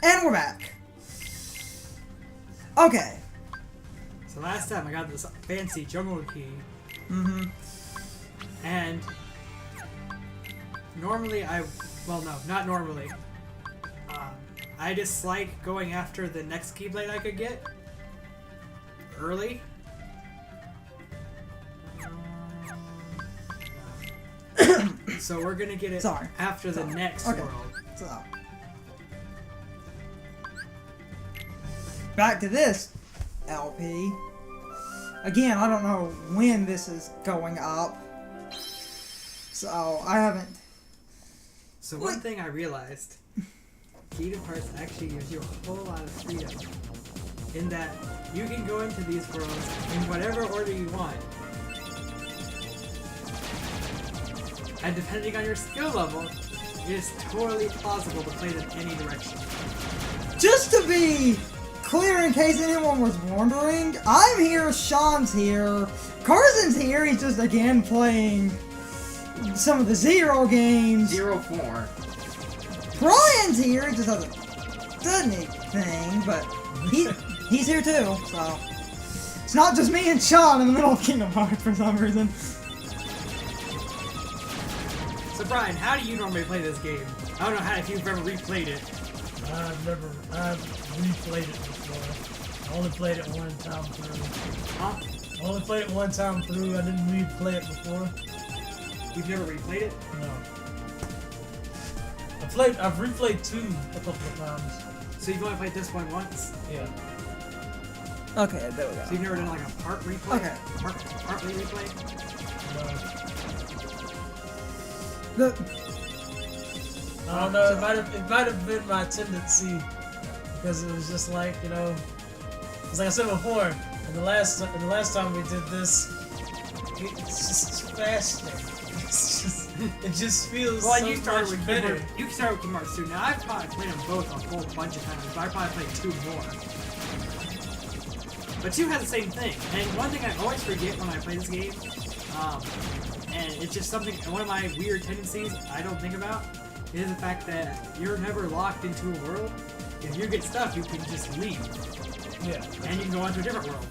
And we're back. Okay. So last time I got this fancy jungle key. Mm-hmm. And normally well, no, not normally. I dislike going after the next Keyblade I could get early. So we're gonna get it after the next world. So, back to this LP. Again, I don't know when this is going up. So, I haven't... So one thing I realized, Kingdom Hearts actually gives you a whole lot of freedom. In that, you can go into these worlds in whatever order you want. And depending on your skill level, it is totally plausible to play it in any direction. Just to be clear, in case anyone was wondering, I'm here, Sean's here, Carson's here, he's just again playing some of the Zero games. 04. Brian's here, he just hasn't done anything, but he's here too, so. It's not just me and Sean in the middle of Kingdom Hearts for some reason. So Brian, how do you normally play this game? I don't know if you've ever replayed it. I've replayed it before. I only played it one time through. Huh? I only played it one time through. I didn't replay it before. You've never replayed it? No. I've replayed 2 a couple of times. So you've only played this one once? Yeah. Okay, there we go. So you've never done like a part replay? Okay. Partly replay? No. The, I don't know. It might have been my tendency because it was just like, you know, it's like I said before. And the last time we did this, it's just faster. It just feels well, so you started much with better. You started with Kingdom Hearts 2. Now I've probably played them both a whole bunch of times, but I probably played 2 more. But 2 has the same thing. And one thing I always forget when I play this game, and it's just something, one of my weird tendencies I don't think about, is the fact that you're never locked into a world. If you get stuck, you can just leave. Yeah. And you can go on to a different world.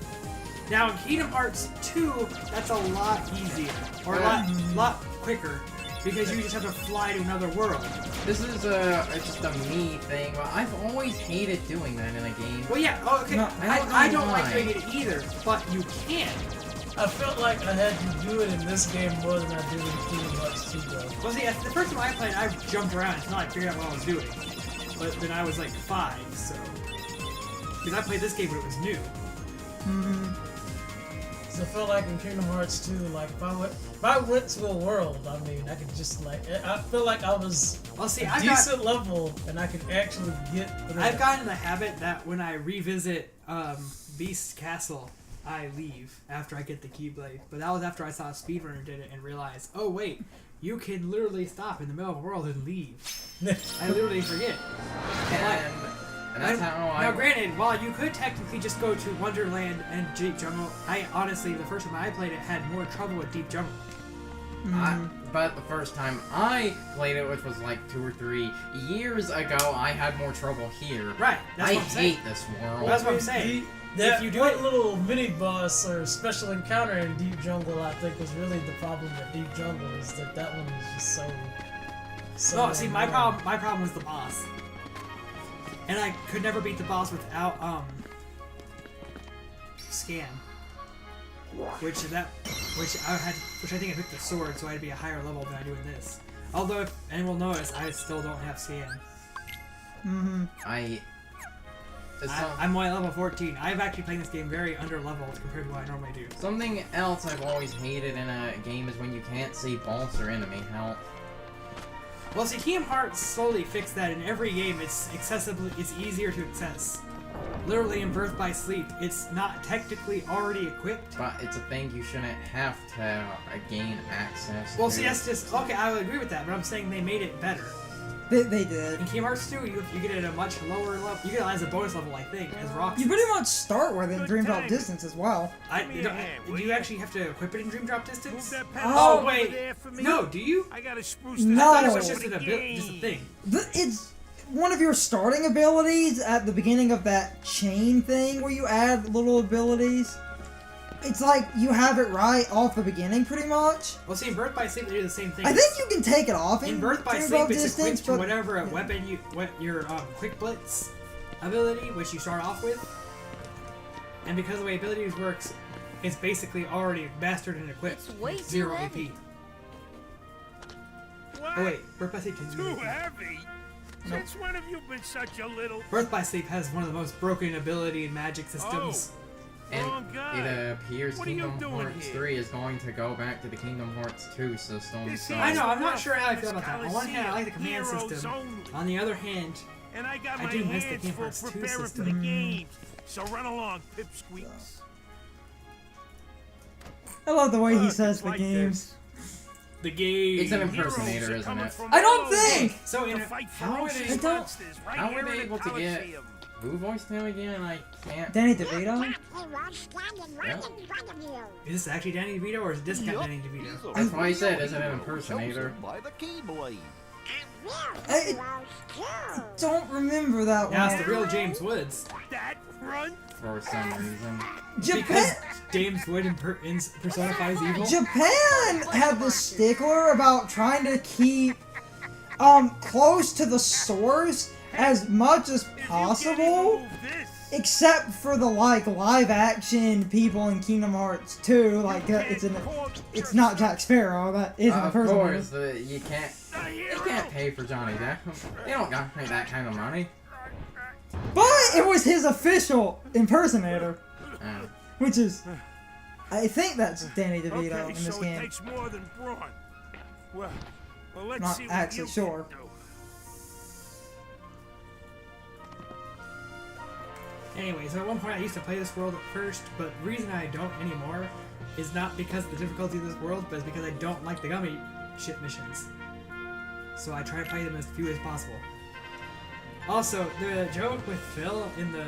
Now in Kingdom Hearts 2, that's a lot easier, or a lot quicker, because you just have to fly to another world. This is just a me thing, but I've always hated doing that in a game. Well, yeah, okay, No, I don't like doing it either, but you can. I felt like I had to do it in this game more than I did in Kingdom Hearts 2, though. Well, see, the first time I played, I jumped around until I figured out what I was doing. But then I was like 5, so... Because I played this game when it was new. So I felt like in Kingdom Hearts 2, like, if I went to a world, I mean, I could just, like, I feel like I was a decent level, and I could actually get through. I've gotten in the habit that when I revisit Beast's Castle, I leave after I get the Keyblade. But that was after I saw a speedrunner did it and realized, oh wait, you can literally stop in the middle of a world and leave. I literally forget. And that's how Now granted, while you could technically just go to Wonderland and Deep Jungle, I honestly, the first time I played it, had more trouble with Deep Jungle. But the first time I played it, which was like 2 or 3 years ago, I had more trouble here. Right, that's what I'm saying. I hate this world. That's what I'm saying. That if you do one little mini boss or special encounter in Deep Jungle, I think, was really the problem with Deep Jungle, is that one was just so. No, see, my problem was the boss, and I could never beat the boss without scan, which I think I picked the sword, so I had to be a higher level than I do in this. Although, if anyone will notice, I still don't have scan. I'm only level 14. I've actually played this game very under-leveled compared to what I normally do. Something else I've always hated in a game is when you can't see boss or enemy health. Well, see, Kingdom Hearts slowly fixed that. In every game, it's easier to access. Literally in Birth by Sleep, it's not technically already equipped. But it's a thing you shouldn't have to gain access Well, to. see, that's just... Okay, I would agree with that, but I'm saying they made it better. They did. In Kingdom Hearts 2, you get it at a much lower level. You get it as a bonus level, I think, as Roxas. You pretty much start with it in Dream Drop Distance as well. Do you actually have to equip it in Dream Drop Distance? Oh, wait. No, do you? No. I thought it was just a thing. one of your starting abilities at the beginning of that chain thing where you add little abilities. It's like you have it right off the beginning, pretty much. Well, see, in Birth by Sleep, they do the same thing. I think you can take it off in Birth by Dream Sleep, Above it's Distance, equipped to but whatever weapon your Quick Blitz ability, which you start off with. And because the way abilities works, it's basically already mastered and equipped. It's way with too 0 heavy. AP. What? Oh wait, Birth by Sleep can Too do AP. heavy? Since when have you been such a little... Birth by Sleep has one of the most broken ability and magic systems. And Wrong guy. it appears What are you Kingdom doing Hearts here? 3 is going to go back to the Kingdom Hearts 2 system. This So I know, I'm not rough sure how I in feel this about that. On one hand, I like the command Coliseum, system. heroes only. On the other hand, And I got I my do miss the hands Kingdom full Hearts 2 preparing for system. the games. So run along, pipsqueaks. I love the way he Look, says it's the like games. the game. it's an Heroes impersonator, are isn't coming it? from I don't all over think- So in to a, fight how are they- ferocious I don't- monsters right how here were they in able the to get- Coliseum. Who voiced him again? I can't. Danny DeVito? Yeah. is this actually Danny DeVito or is it discount Danny DeVito? That's why I said, isn't it an impersonator? By the Keyblade. I don't remember that Now one. it's the real James Woods. That front? For some reason. Because Japan, James Wood personifies evil. Japan had this stickler about trying to keep close to the source as much as If you can't possible, even move this, except for the like live action people in Kingdom Hearts 2. Like you it's can't call it's not Jack Sparrow. That isn't a Of person. course, you can't. the You hero. can't pay for Johnny Depp. You don't got to pay that kind of money. But it was his official impersonator, Uh, which is, I think that's Danny DeVito Okay, in this so it game. takes more than brawn. Well, let's Not see what actually you sure. can do. Anyway, so at one point I used to play this world at first, but the reason I don't anymore is not because of the difficulty of this world, but it's because I don't like the gummy ship missions. So I try to play them as few as possible. Also, the joke with Phil in the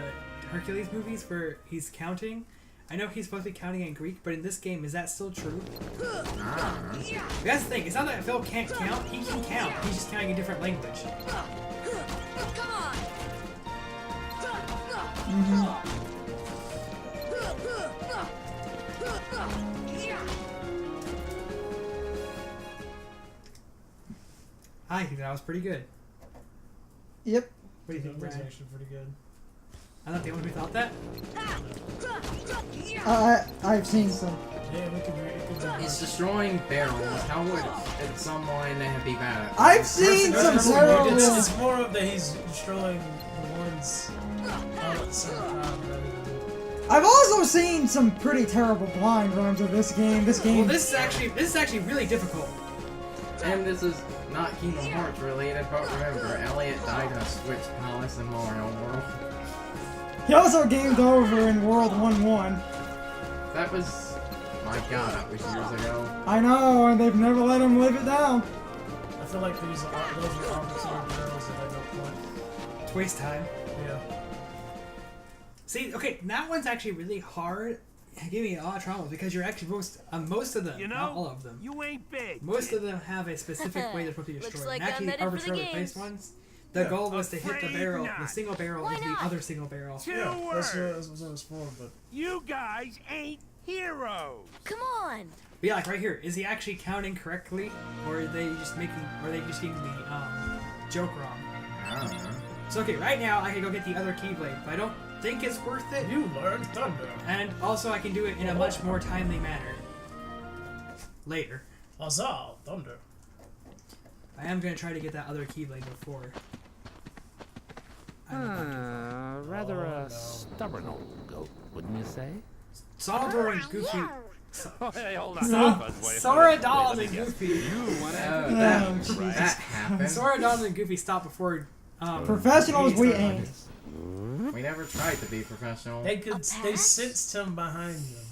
Hercules movies where he's counting, I know he's supposed to be counting in Greek, but in this game, is that still true? That's the thing, it's not that Phil can't count, he can count, he's just counting in different language. Come on! I think that was pretty good. Yep. What do you think, That was Brad? actually pretty good. I'm not the only one who thought that. I've seen some. Yeah, we could do he's destroying barrels. How would someone be bad at that? I've seen some Person- terrible. It's more of that he's destroying the ones all at the same time. rather than- I've also seen some pretty terrible blind runs of this game. This game. Well, this is actually really difficult. And this is not Kingdom Hearts related, but remember, Elliot died in a Switch Palace in Mario World. He also gamed over in World 1-1. That was, my god, that was years ago. I know, and they've never let him live it down. I feel like those are arbitrary barrels that I don't want. It's waste time. Yeah. See, okay, that one's actually really hard. Give me a lot of trouble because you're actually most of them, You know, not all of them. You ain't big. Most of them have a specific way they're supposed to be Looks destroyed. like And I'm actually, headed for the arbitrarily placed games. ones. The goal was to hit the Afraid barrel, not. the single barrel Why into the not? other single barrel. Two Yeah, words. that's what it was for, but You guys ain't heroes. Come on! But yeah, like right here, is he actually counting correctly, or are they just getting the joke wrong? I don't know. So okay, right now I can go get the other Keyblade, but I don't think it's worth it. you learned Thunder. And also I can do it in a much more timely manner. Later. Huzzah, Thunder. I am going to try to get that other Keyblade before. Rather Oh, a no. stubborn old goat, wouldn't you say? Sora and Goofy. Oh, hey, hold on. Sora, Donald, and Goofy. That happened. Sora, Donald, and Goofy stopped before. Professionals, we ain't. We never tried to be professional. They sensed him behind them.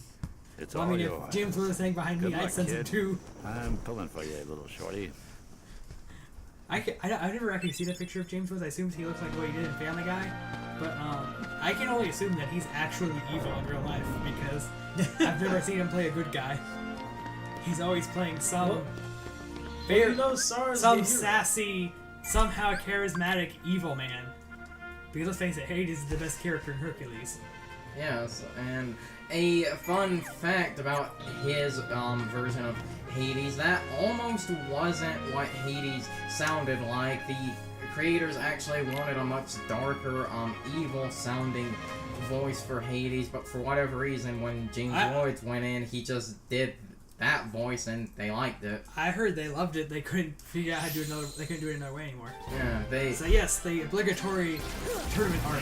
It's Well, I all mean, yours. if James was saying behind Good me, I'd luck, sense him kid. too. I'm pulling for you, little shorty. I've never actually seen a picture of James Woods. I assumed he looks like what he did in Family Guy, but I can only assume that he's actually evil in real life because I've never seen him play a good guy. He's always playing some Well, very you know, Sora's some the hero. sassy somehow charismatic evil man. Because let's face it, Hades is the best character in Hercules. Yes, and a fun fact about his version of Hades, that almost wasn't what Hades sounded like. The creators actually wanted a much darker, evil-sounding voice for Hades, but for whatever reason, when James Woods went in, he just did that voice, and they liked it. I heard they loved it. They couldn't figure out how to do another. They couldn't do it another way anymore. Yeah, So yes, the obligatory tournament arc.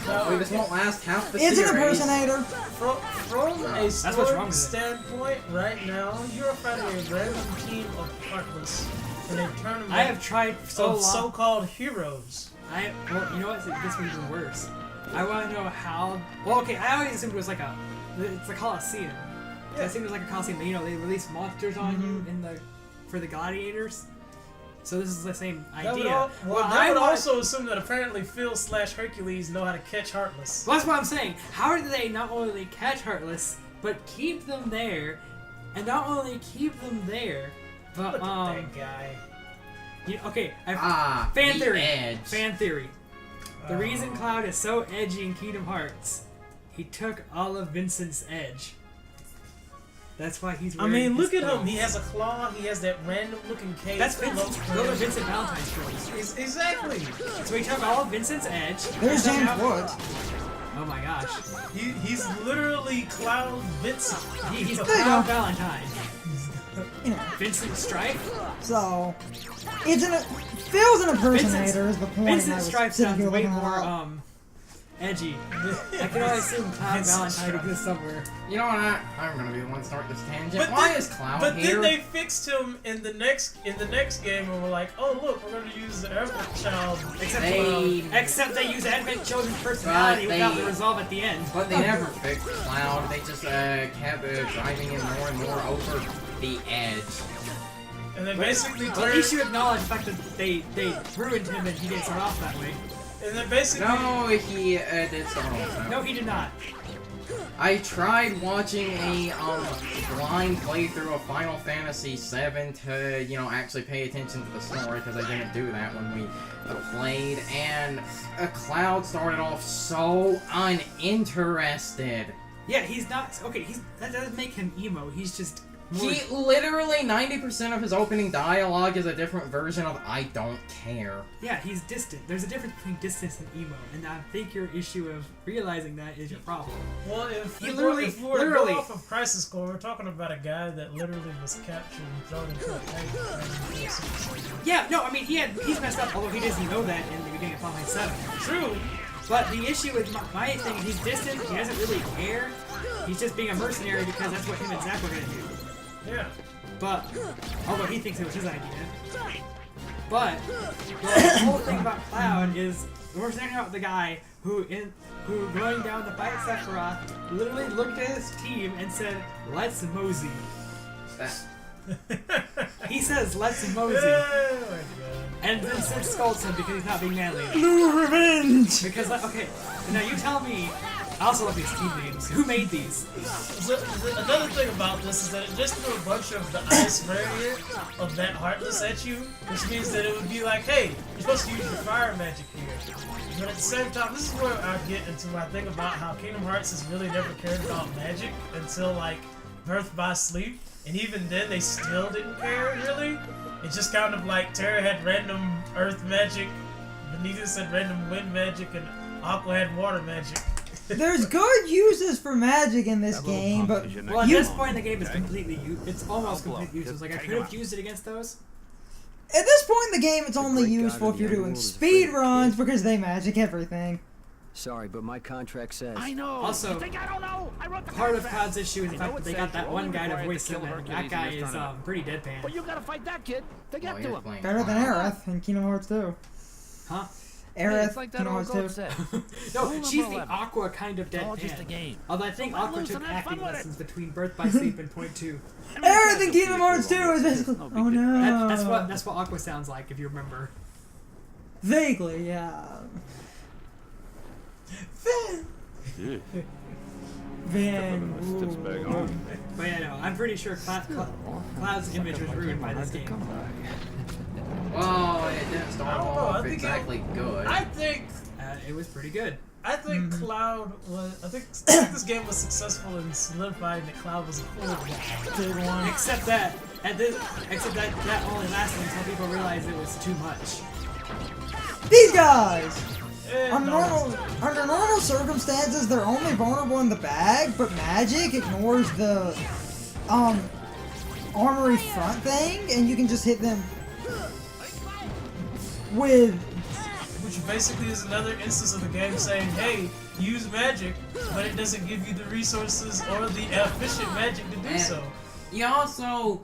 Hopefully this won't last half the It's series. an impersonator. From a what's wrong story with it. standpoint, right now, you're fighting a random team of Heartless in a tournament I have tried so of long. so-called heroes. Well, you know what? This one's even worse. I want to know how. Well, okay, I always assumed it was like it's a Coliseum. So I assumed it was like a Coliseum. But, you know, they release monsters on you for the gladiators. So this is the same idea. I would also assume that apparently Phil/Hercules know how to catch Heartless. Well, that's what I'm saying. How do they not only catch Heartless, but keep them there, and not only keep them there, but Look at that guy. okay, the theory. edge. Fan theory. The reason Cloud is so edgy in Kingdom Hearts, he took all of Vincent's edge. That's why he's I wearing mean, look his at him. clothes. He has a claw. He has that random looking cape. That's Vincent. Those are Vincent Valentine's clothes. Exactly. So he took all of Vincent's edge. There's and James somehow- Woods. Oh my gosh. He's literally Cloud Vincent. He's There you Cloud go. Valentine. You know, Vincent Strife? so it's Phil's an impersonator is the point. Vincent I was Strife sitting sounds here way looking more, it up. edgy. I can only assume Cloud Vincent Valentine Strife. exists somewhere. You know what? I'm gonna be the one to start this tangent. Why is Cloud But here? then they fixed him in the next game, and we're like, oh look, we're gonna use the Earth Child. Except they use Advent Children's personality But without they- the resolve at the end. But they never fixed Cloud. They just kept driving him more and more over the edge. And then basically Well, at least you acknowledge the fact that they ruined him and he didn't start off that way. and then basically No, he did something else. No, he did not. I tried watching a blind playthrough of Final Fantasy VII to, you know, actually pay attention to the story because I didn't do that when we played, and Cloud started off so uninterested. Yeah, he's not. Okay, that doesn't make him emo. He's just. More, He literally 90% of his opening dialogue is a different version of "I don't care." yeah, he's distant. There's a difference between distance and emo, and I think your issue of realizing that is your problem. well, if He we literally- if we were to literally- go off of Crisis Core, we're talking about a guy that literally was captured and thrown into a tank. Yeah, no, I mean he's messed up, although he doesn't know that in the beginning of Final Fantasy VII. True. But the issue with my thing, he's distant. He doesn't really care. He's just being a mercenary because that's what him and Zack were gonna do. Yeah. But although he thinks it was his idea. But the whole thing about Cloud is we're talking about the guy who going down to fight Sephiroth literally looked at his team and said, "Let's mosey." He says, "Let's mosey," Oh my god. and then Sid scolds him because he's not being manly. Blue revenge. Because okay, now you tell me. I also love these team names. Who made these? Another thing about this is that it just threw a bunch of the ice variant of that Heartless at you, which means that it would be like, hey, you're supposed to use your fire magic here. But at the same time, this is where I get into my thing about how Kingdom Hearts has really never cared about magic until like Birth by Sleep, and even then they still didn't care really. It's just kind of like Terra had random earth magic, Benitez had random wind magic, and Aqua had water magic. There's good uses for magic in this game, but Well, at you, this point in the game, it's completely it's almost completely useless. Like I could have used it against those. at this point in the game, it's only useful if you're doing speed runs because they magic everything. Sorry, but my contract says. I know. Also, You think I don't know? I wrote the Part of contract. Cloud's issue is the I know fact that it they says got that you're one only guy to required voice to him, kill and that Hercules guy in this is tournament. pretty deadpan. But you gotta fight that kid to get Oh, to you're him. playing Better than Cloud. Aerith in Kingdom Hearts 2. Huh? Hey, Aerith, it's like that Kingdom old Hearts goat 2. said. No, Rule she's number the 11. Aqua kind of It's all just a deadpan. game. Although I think So let Aqua loose took and have acting fun with it. lessons between Birth by Sleep and Point 2. Aerith in Kingdom Hearts 2 is basically. No big Oh deal. no. That's what Aqua sounds like if you remember. Vaguely, yeah. Yeah. Van. But yeah, no, I'm pretty sure Cloud's image was ruined by this game. Well, it didn't start I don't know, I off think exactly good. I think It was pretty good. Cloud was. I think this game was successful in solidifying that Cloud was a cool big one. Except that that only lasted until people realized it was too much. These guys! And Under normal circumstances, they're only vulnerable in the bag, but Magic ignores the armory front thing, and you can just hit them with. which basically is another instance of the game saying, "Hey, use magic," but it doesn't give you the resources or the efficient magic to do And so. You also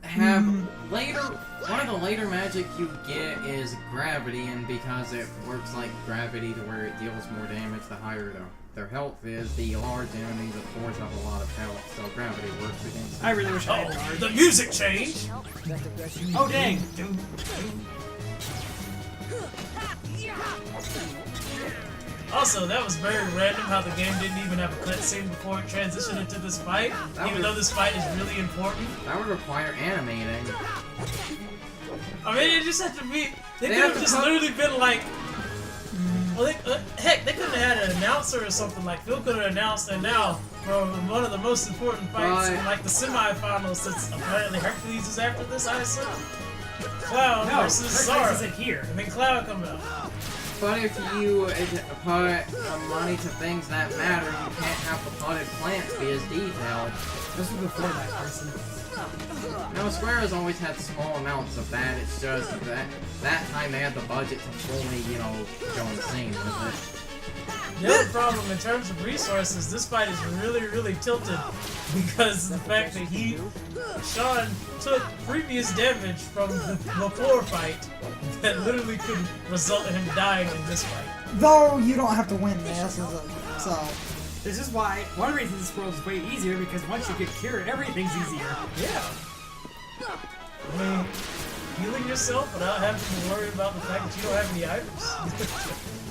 have later. One of the later magic you get is gravity, and because it works like gravity to where it deals more damage, the higher their health is, the large enemies of course have a lot of health, so gravity works against them. I really wish I had Oh, guard. the music changed. Oh dang! Also, that was very random how the game didn't even have a cutscene before it transitioned into this fight, even though this fight is really important. That would require animating. I mean, it just had to be. They could have have to just come- literally been like. Well, heck, they could have had an announcer or something. Like Phil could have announced, and now for one of the most important fights in Right. like the semifinals, since apparently Hercules is after this, I assume. Cloud No, versus Hercules Sora, isn't here. and then Cloud comes out. But if you put money to things that matter, you can't have the potted plants be as detailed. This was before that person. No, Square has always had small amounts of that. It's just that time they had the budget to fully, go insane with it. The other problem in terms of resources, this fight is really tilted because of the fact that Sean took previous damage from the before fight that literally could result in him dying in this fight. Though you don't have to win this, so. This is why one of the reasons this world is way easier, because once you get cured, everything's easier. Yeah. I mean, healing yourself without having to worry about the fact that you don't have any items.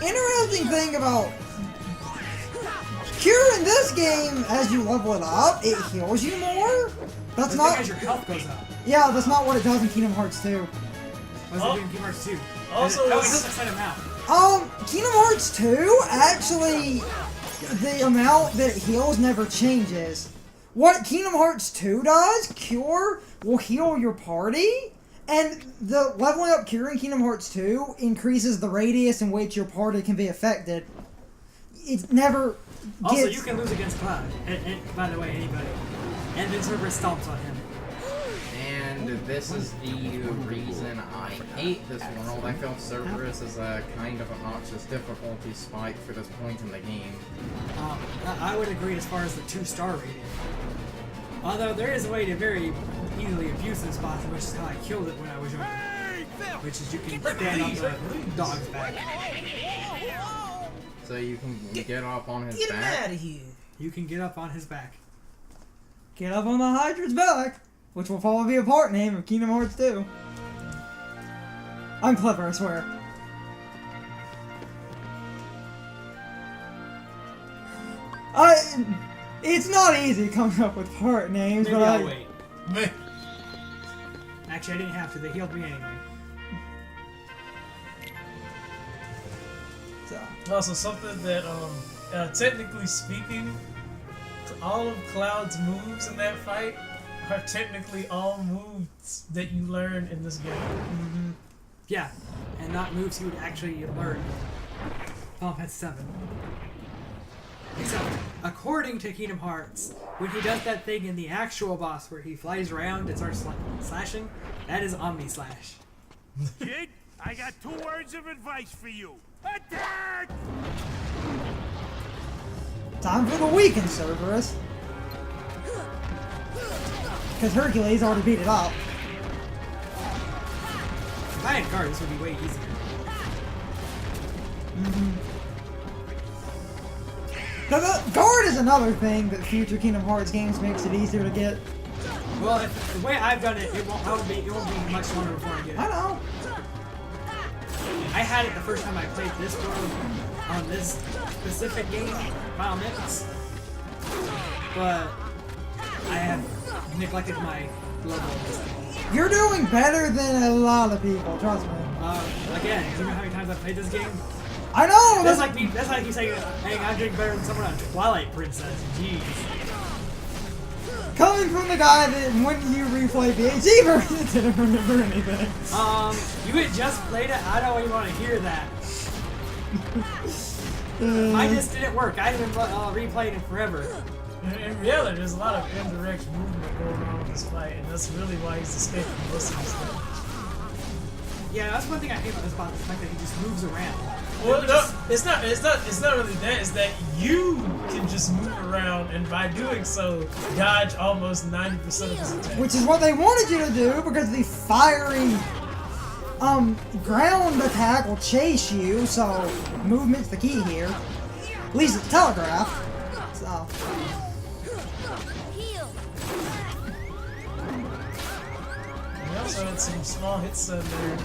Interesting thing about Cure in this game, as you level it up, it heals you more. That's But not. because your health goes up. Yeah, that's not what it does in Kingdom Hearts 2. What's it doing in Kingdom Hearts 2? Also, it it's- doesn't set him out. Kingdom Hearts 2, actually, the amount that it heals never changes. What Kingdom Hearts 2 does, Cure will heal your party, and the leveling up Cure in Kingdom Hearts 2 increases the radius in which your party can be affected. It never Also, gets... you can lose against Cloud. And by the way, anybody. And then Cerberus stomps on him. And this is the reason I hate this world. I feel Cerberus is a kind of obnoxious difficulty spike for this point in the game. I would agree as far as the 2-star rating. Although there is a way to very easily abuse this boss, which is how I killed it when I was younger. Which is you can stand on the dog's back. So you can get up on his Get him back. out of here. You can get up on his back. Get up on the Hydra's back, which will probably be a part name of Kingdom Hearts 2. I'm clever, I swear. It's not easy coming up with part names, Maybe but I'll wait. Man. Actually, I didn't have to. They healed me anyway. So. Also, something that, technically speaking, all of Cloud's moves in that fight are technically all moves that you learn in this game. Mm-hmm. Yeah, and not moves he would actually learn. Final Fantasy 7. Except, according to Kingdom Hearts, when he does that thing in the actual boss where he flies around and starts slashing, that is Omni Slash. Kid, I got 2 words of advice for you. Attack! Time for the weekend, Cerberus. Because Hercules already beat it up. If I had guard, this would be way easier. The guard is another thing that future Kingdom Hearts games makes it easier to get. Well, if, the way I've done it, it won't be much longer before I get I it. know. I had it the first time I played this world on this specific game, Final Mix. But I have neglected my level in this game. You're doing better than a lot of people, trust me. Again, do you know how many times I've played this game? I know! That's like me. That's like you saying, "Hey, I'm doing better than someone on Twilight Princess." Jeez. Coming from the guy that when you replay BHG version didn't remember anything. You had just played it. I don't even want to hear that. I just didn't work. I haven't replayed it forever. In reality, there's a lot of indirect movement going on in this fight, and that's really why he's escaping most of his damage. Yeah, that's one thing I hate about this bot, the fact that he just moves around. Well, no, it's not really that. It's that you can just move around, and by doing so, dodge almost 90% of his attacks. Which is what they wanted you to do because the fiery ground attack will chase you, so movement's the key here. At least it's telegraphed. So Heal. He also had some small hits in there.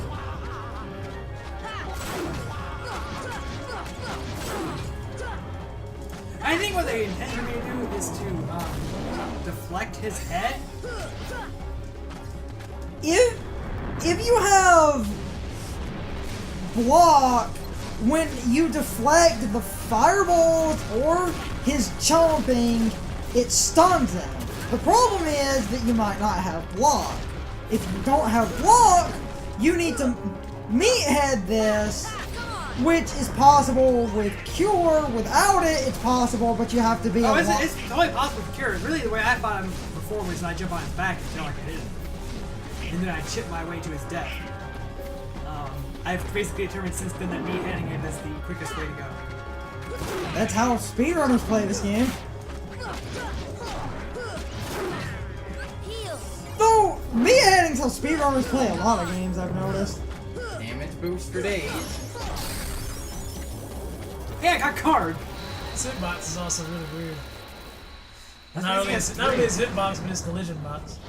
I think what they intended me to do is to deflect his head. if you have block when you deflect the fireballs or his chomping, it stuns him. The problem is that you might not have block. If you don't have block, you need to meathead this, which is possible with Cure. Without it, it's possible, but you have to be It's totally possible to cure. Really, the way I fought him before was I jump on his back until I could hit him. And then I chip my way to his death. I've basically determined since then that meatheading him is the quickest way to go. That's how speedrunners play this game. Heal. Though, meatheading's how speedrunners play a lot of games, I've noticed. Damage boost for days. Hey, I got card! His hitbox is also really weird. That's Not only basically his hitbox, but his collision box.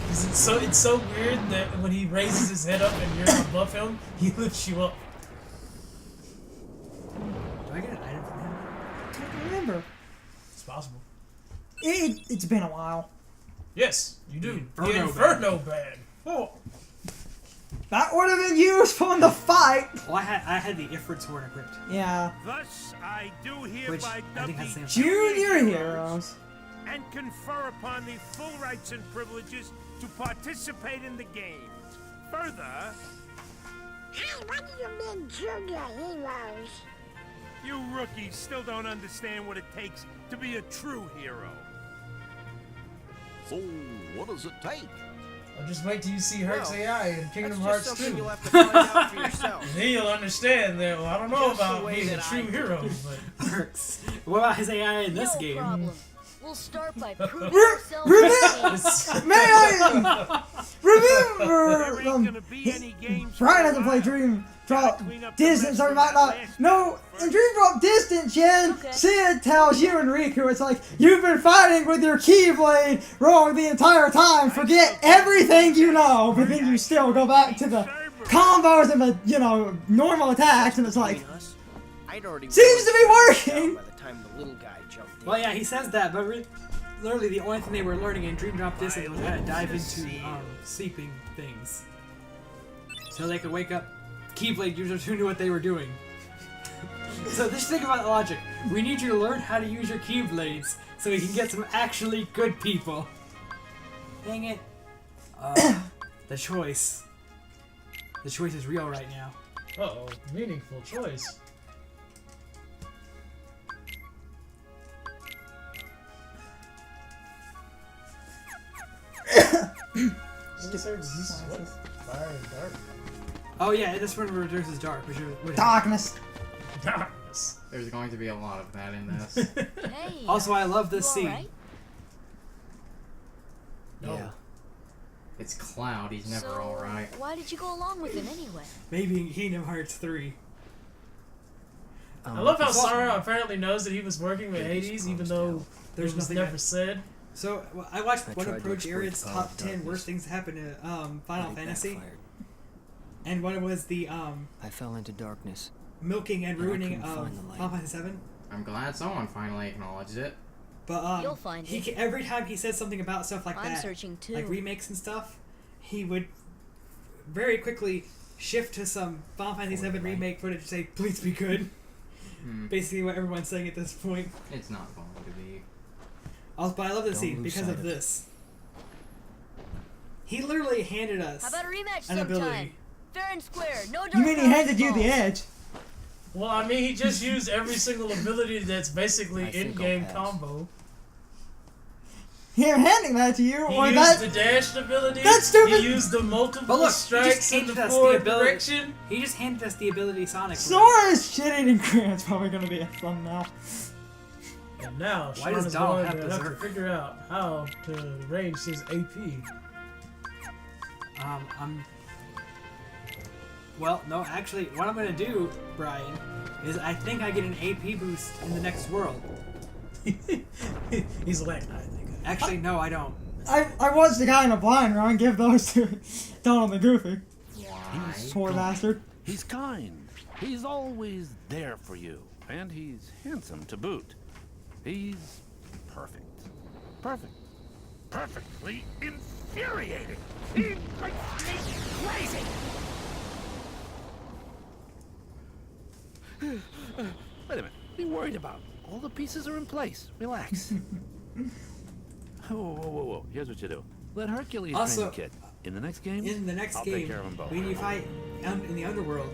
'Cause it's so weird that when he raises his head up and you're above him, he lifts you up. Do I get an item from him? I can't remember. It's possible. It's been a while. Yes, you do. The The Inferno Inferno bag. Oh. That would have been useful in the fight. Well, I had the Ifrit sword equipped, Yeah. Thus, I do which hereby I dub think has the thee same. Junior heroes. and confer upon thee full rights and privileges to participate in the games. Further, Hey, what do you mean, junior heroes? you rookies still don't understand what it takes to be a true hero. So, what does it take? Well, just wait till you see Herc's Well, AI in Kingdom That's Hearts just something 2. you'll have to find out for yourself. And then you'll understand that, well, I don't know Just the about way being a that true I do hero, it. but... Perks. What about his AI in this No game? problem. We'll start by proving Re- ourselves. remember- May I There remember? ain't gonna be any games. Brian for a hasn't played while. Dream Drop Clean up the Distance, mess or he from might that not. last No, in Dream Drop Distance, Jen, Okay. Sid tells you and Riku, it's like, you've been fighting with your Keyblade wrong the entire time. Forget everything you know, but then you still go back to the combos and the, normal attacks, and it's like, Between us, I'd already seems to be worn working. By the time the little guy jumped in. Well, yeah, he says that, but literally the only thing they were learning in Dream Drop Distance was how to dive into sleeping things. So they could wake up Keyblade users who knew what they were doing. So just think about the logic. We need you to learn how to use your Keyblades so we can get some actually good people. Dang it. The choice. The choice is real right now. Uh-oh, meaningful choice. Fire and dark. Oh yeah, this one reduces dark, which would Darkness. Darkness. There's going to be a lot of that in this. Hey, Also, I love this you scene. alright? Yeah. It's Cloud, he's never So, alright. why did you go along with him anyway? Maybe in Kingdom Hearts 3. I love how Sora apparently knows that he was working with Hades, even though There's it was nothing never said. So I watched I one tried to approach exploit Ariad's the power top of 10 darkness, worst things that happened to Final but it Fantasy, backfired. and one was the I fell into darkness. milking and And I ruining couldn't of find the light. Final Fantasy 7. I'm glad someone finally acknowledged it. But You'll find it. every time he said something about stuff like I'm that, searching too. like remakes and stuff, he would very quickly shift to some Final Fantasy VII remake footage and say, "Please be good." Basically, what everyone's saying at this point. It's not going to be. Also, but I love this Don't scene lose because sight of of it. this. He literally handed us How about a rematch an sometime? ability. Fair and square. No dark You mean he powers handed you the involved. edge? Well, I mean, he just used every single ability that's basically I think in-game I'll pass. combo. Him handing that to you, He or used that? the dash ability. That's stupid. He used the multiple But look, he strikes just in the handed us forward the ability. direction. He just handed us the ability Sonic. Sora's shit-eating Grant's probably gonna be a thumbnail. And now, Why Sean does is Donald going have to have to Berserk? figure out how to range his AP. Well, no, actually, what I'm gonna do, Brian, is I think I get an AP boost in the next world. He's like, I think. Actually, no, I don't. I watched the guy in a blind run give those to Donald the Goofy. He's Poor bastard. He's kind. He's always there for you. And he's handsome to boot. He's perfect. Perfect. Perfectly infuriating. He makes me crazy. Wait a minute. What are you worried about? All the pieces are in place. Relax. Whoa. Here's what you do. Let Hercules Also, train the kid. In the next game, In the next I'll game, take care of them both. when you fight in the underworld,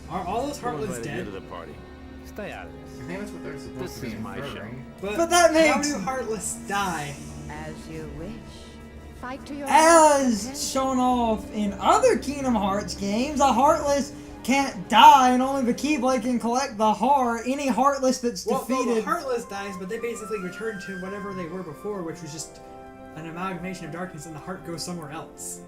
are all those Who Heartless invited you dead? to the party? Stay out of this. I think that's what they're supposed This to be is my show. inferring. But that how makes- do Heartless die? As you wish. Fight to your As shown off in other Kingdom Hearts games, a Heartless can't die, and only the Keyblade can collect the heart. Any Heartless that's Well, the defeated. Heartless dies, but they basically return to whatever they were before, which was just an amalgamation of darkness, and the heart goes somewhere else.